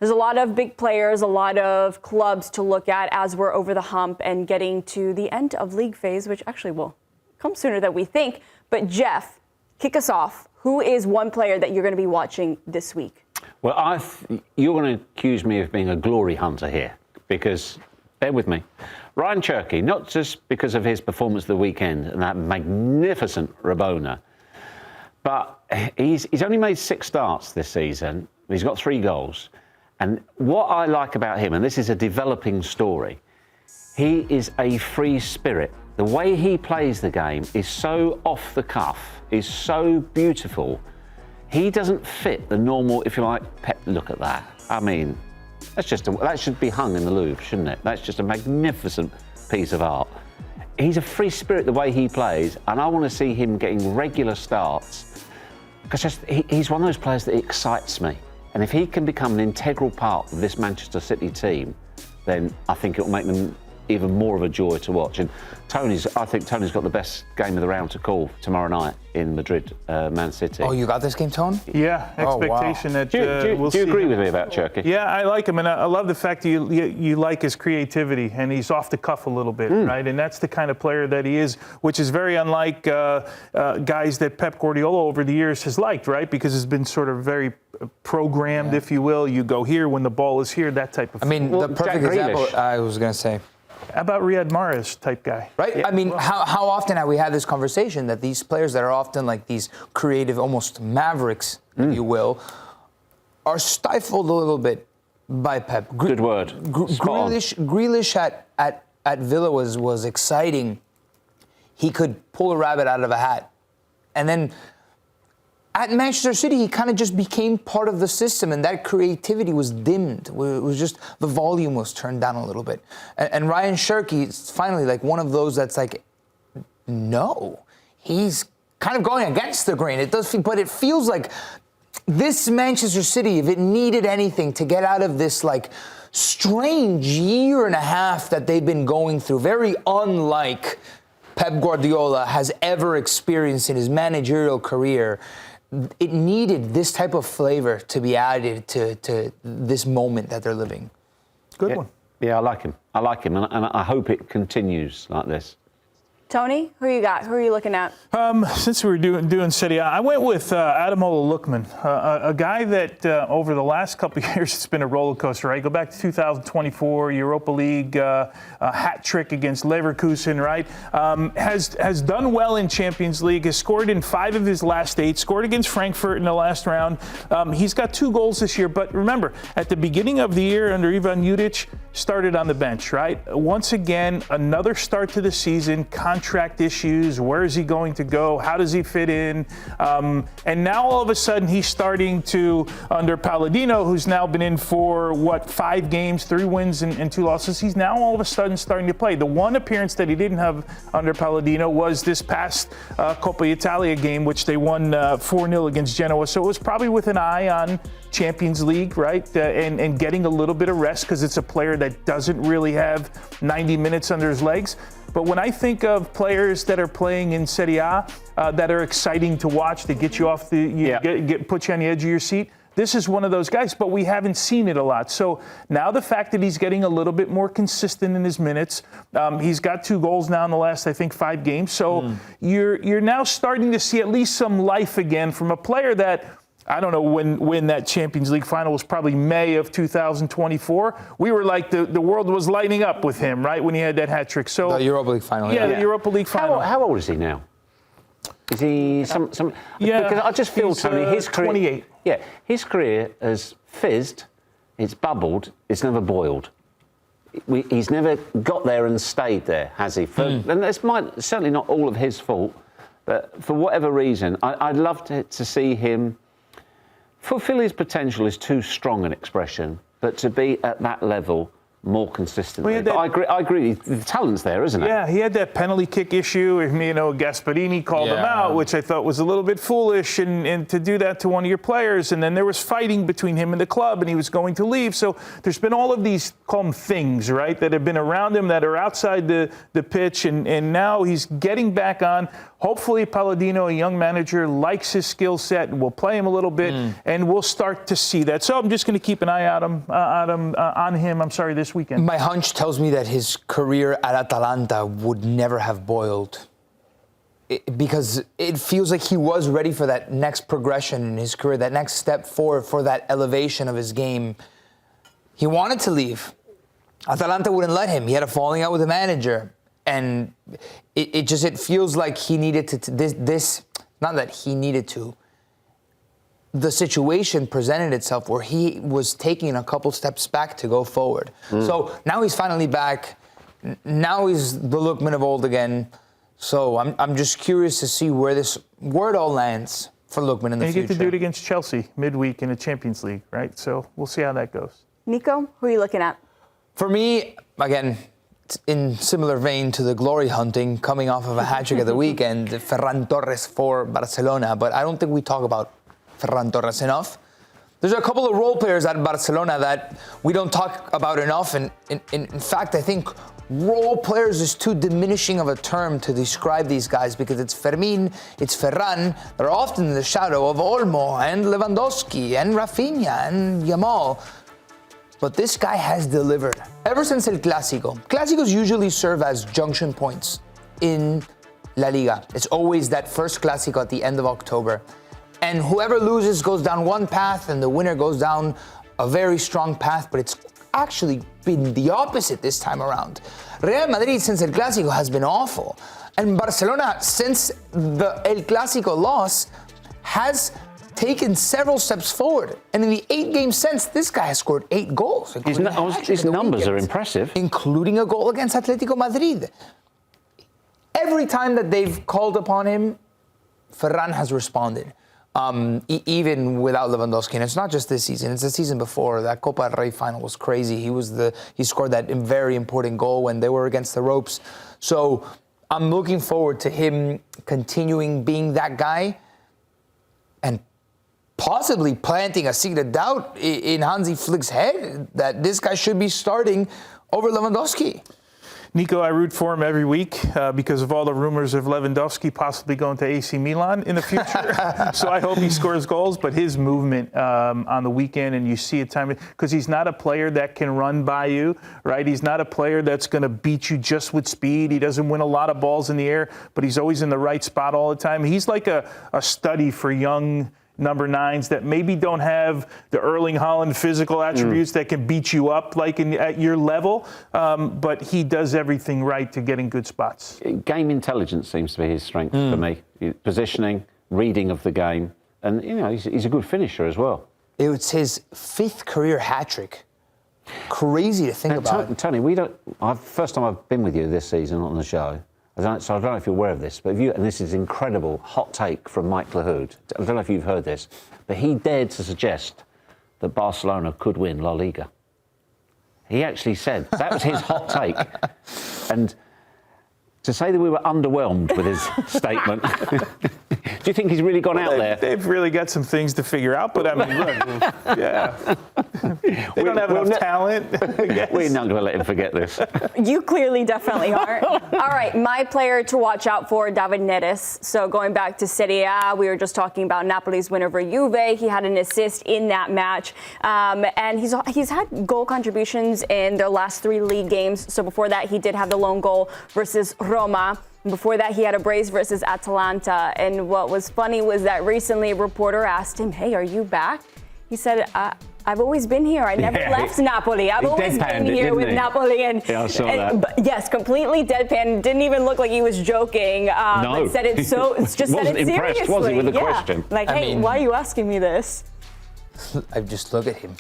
There's a lot of big players, a lot of clubs to look at as we're over the hump and getting to the end of league phase, which actually will come sooner than we think. But Geoff, kick us off. Who is one player that you're going to be watching this week? Well, you're going to accuse me of being a glory hunter here, because, bear with me, Rayan Cherki, not just because of his performance the weekend and that magnificent Rabona, but he's only made 6 starts this season. He's got 3 goals. And what I like about him, and this is a developing story, he is a free spirit. The way he plays the game is so off the cuff, is so beautiful. He doesn't fit the normal, if you like, Pep look at that. I mean, that should be hung in the Louvre, shouldn't it? That's just a magnificent piece of art. He's a free spirit the way he plays, and I want to see him getting regular starts, because he's one of those players that excites me. And if he can become an integral part of this Manchester City team, then I think it will make them even more of a joy to watch. And I think Tony's got the best game of the round to call tomorrow night in Madrid, Man City. Oh, you got this game, Tony? Yeah, expectation that we'll see. Do you agree with me about Cherki? Yeah, I like him, and I love the fact that you like his creativity, and he's off the cuff a little bit, right? And that's the kind of player that he is, which is very unlike guys that Pep Guardiola over the years has liked, right? Because it's been sort of very programmed, if you will. You go here when the ball is here, that type of thing. I mean, the perfect example, I was going to say. How about Riyad Mahrez type guy? Right? Yeah. I mean, how often have we had this conversation that these players that are often like these creative, almost mavericks, if you will, are stifled a little bit by Pep. Good word. Grealish at Villa was exciting. He could pull a rabbit out of a hat. And then at Manchester City, he kind of just became part of the system, and that creativity was dimmed. It was just, the volume was turned down a little bit. And Rayan Cherki is finally like one of those that's like, no, he's kind of going against the grain. But it feels like this Manchester City, if it needed anything to get out of this like strange year and a half that they've been going through, very unlike Pep Guardiola has ever experienced in his managerial career, it needed this type of flavor to be added to this moment that they're living. Good one. Yeah, I like him, and I hope it continues like this. Tony, who you got? Who are you looking at? Since we were doing Serie, I went with Ademola Lookman, a guy that over the last couple of years, it's been a roller coaster, right? Go back to 2024, Europa League, hat trick against Leverkusen, right? Has done well in Champions League, has scored in 5 of his last 8, scored against Frankfurt in the last round. He's got 2 goals this year, but remember, at the beginning of the year under Ivan Judic, started on the bench, right? Once again, another start to the season, contract issues, where is he going to go, how does he fit in, and now all of a sudden he's starting to, under Palladino, who's now been in for 5 games, 3 wins and 2 losses, he's now all of a sudden starting to play. The one appearance that he didn't have under Palladino was this past Coppa Italia game, which they won 4-0 against Genoa, so it was probably with an eye on Champions League, right, and getting a little bit of rest, because it's a player that doesn't really have 90 minutes under his legs. But when I think of players that are playing in Serie A that are exciting to watch, that get you off put you on the edge of your seat, this is one of those guys, but we haven't seen it a lot. So now the fact that he's getting a little bit more consistent in his minutes, he's got 2 goals now in the last, I think, 5 games. So you're now starting to see at least some life again from a player that, I don't know when that Champions League final was, probably May of 2024. We were like, the world was lighting up with him, right, when he had that hat trick. So the Europa League final. Yeah, the Europa League final. How old is he now? Is he some? Yeah, because I just feel, Tony, his career, 28. Yeah, his career has fizzed, it's bubbled, it's never boiled. He's never got there and stayed there, has he? And it's certainly not all of his fault, but for whatever reason, I'd love to see him fulfill his potential is too strong an expression, but to be at that level more consistently. Well, But I agree. The talent's there, isn't it? Yeah, he had that penalty kick issue. Gasparini called him out, which I thought was a little bit foolish, and to do that to one of your players. And then there was fighting between him and the club, and he was going to leave. So there's been all of these, call them things, right, that have been around him that are outside the pitch, and now he's getting back on. Hopefully, Palladino, a young manager, likes his skill set and will play him a little bit, and we'll start to see that. So I'm just going to keep an eye on him. This weekend. My hunch tells me that his career at Atalanta would never have boiled, because it feels like he was ready for that next progression in his career, that next step forward, for that elevation of his game. He wanted to leave. Atalanta wouldn't let him. He had a falling out with the manager. And it feels like he needed to, not that he needed to, the situation presented itself where he was taking a couple steps back to go forward. So now he's finally back. Now he's the Lookman of old again. So I'm just curious to see where it all lands for Lookman in the future. You get to do it against Chelsea midweek in the Champions League, right? So we'll see how that goes. Nico, who are you looking at? For me, again, in similar vein to the glory hunting, coming off of a hat-trick at the weekend, Ferran Torres for Barcelona. But I don't think we talk about Ferran Torres enough. There's a couple of role players at Barcelona that we don't talk about enough. And in fact, I think role players is too diminishing of a term to describe these guys, because it's Fermin, it's Ferran. They're often in the shadow of Olmo and Lewandowski and Rafinha and Yamal. But this guy has delivered. Ever since El Clásico. Clásicos usually serve as junction points in La Liga. It's always that first Clásico at the end of October. And whoever loses goes down one path and the winner goes down a very strong path, but it's actually been the opposite this time around. Real Madrid since El Clásico has been awful. And Barcelona since the El Clásico loss has taken several steps forward. And in the 8 games since, this guy has scored 8 goals. His numbers are impressive. Including a goal against Atletico Madrid. Every time that they've called upon him, Ferran has responded. Even without Lewandowski. And it's not just this season, it's the season before. That Copa del Rey final was crazy. He scored that very important goal when they were against the ropes. So I'm looking forward to him continuing being that guy and possibly planting a seed of doubt in Hansi Flick's head that this guy should be starting over Lewandowski. Nico, I root for him every week because of all the rumors of Lewandowski possibly going to AC Milan in the future. So I hope he scores goals. But his movement on the weekend, and you see it time, because he's not a player that can run by you, right? He's not a player that's going to beat you just with speed. He doesn't win a lot of balls in the air, but he's always in the right spot all the time. He's like a study for young number 9s that maybe don't have the Erling Haaland physical attributes that can beat you up like at your level, but he does everything right to get in good spots. Game intelligence seems to be his strength for me. Positioning, reading of the game, and he's a good finisher as well. It's his 5th career hat-trick. Crazy to think about. Tony, first time I've been with you this season on the show. So I don't know if you're aware of this, but and this is incredible hot take from Mike Lahoud. I don't know if you've heard this, but he dared to suggest that Barcelona could win La Liga. He actually said that was his hot take. And to say that we were underwhelmed with his statement, do you think he's really gone out there? They've really got some things to figure out, but I mean, look, yeah. They don't have enough talent. We're not going to let him forget this. You clearly definitely aren't. All right, my player to watch out for, David Neres. So going back to Serie A, we were just talking about Napoli's win over Juve. He had an assist in that match. And he's had goal contributions in their last 3 league games. So before that, he did have the lone goal versus Roma. Before that, he had a brace versus Atalanta. And what was funny was that recently a reporter asked him, "Hey, are you back?" He said, I've always been here. I never left Napoli. I've always been here with Napoli." And, yeah, I saw that. But yes, completely deadpan. Didn't even look like he was joking. No. But said it so. Just said Wasn't it impressed, seriously. was he, with the question? Like, hey, why are you asking me this? I just look at him.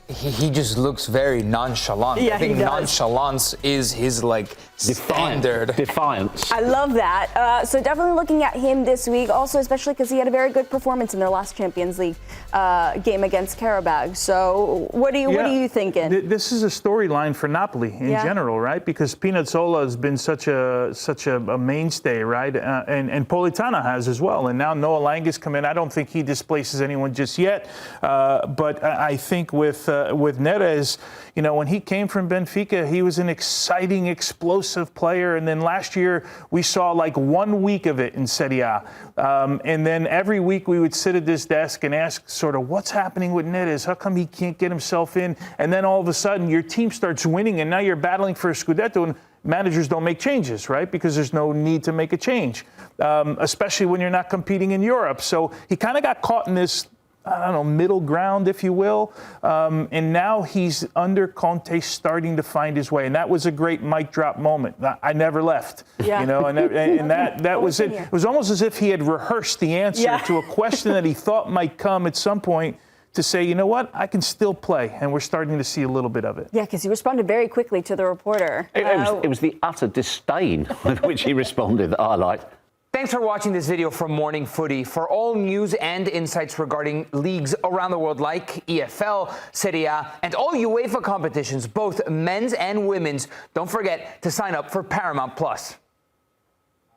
he just looks very nonchalant. Yeah, I think he does. nonchalance is his like standard. Defiance. I love that. So definitely looking at him this week, also especially because he had a very good performance in their last Champions League game against Carabao. So what are you thinking? This is a storyline for Napoli in general, right? Because Spinazzola has been such a mainstay, right? And Politano has as well. And now Noah Langa's come in. I don't think he displaces anyone just yet, but I think with Neres, you know, when he came from Benfica, he was an exciting, explosive player. And then last year, we saw like 1 week of it in Serie A. And then every week we would sit at this desk and ask sort of what's happening with Neres? How come he can't get himself in? And then all of a sudden your team starts winning and now you're battling for a Scudetto, and managers don't make changes, right? Because there's no need to make a change, especially when you're not competing in Europe. So he kind of got caught in this, I don't know, middle ground, if you will. And now he's under Conte, starting to find his way. And that was a great mic drop moment. I never left, you know, and that was it. It was almost as if he had rehearsed the answer to a question that he thought might come at some point, to say, you know what, I can still play. And we're starting to see a little bit of it. Yeah, because he responded very quickly to the reporter. It was the utter disdain with which he responded that I liked. Thanks for watching this video from Morning Footy. For all news and insights regarding leagues around the world like EFL, Serie A, and all UEFA competitions, both men's and women's, don't forget to sign up for Paramount+.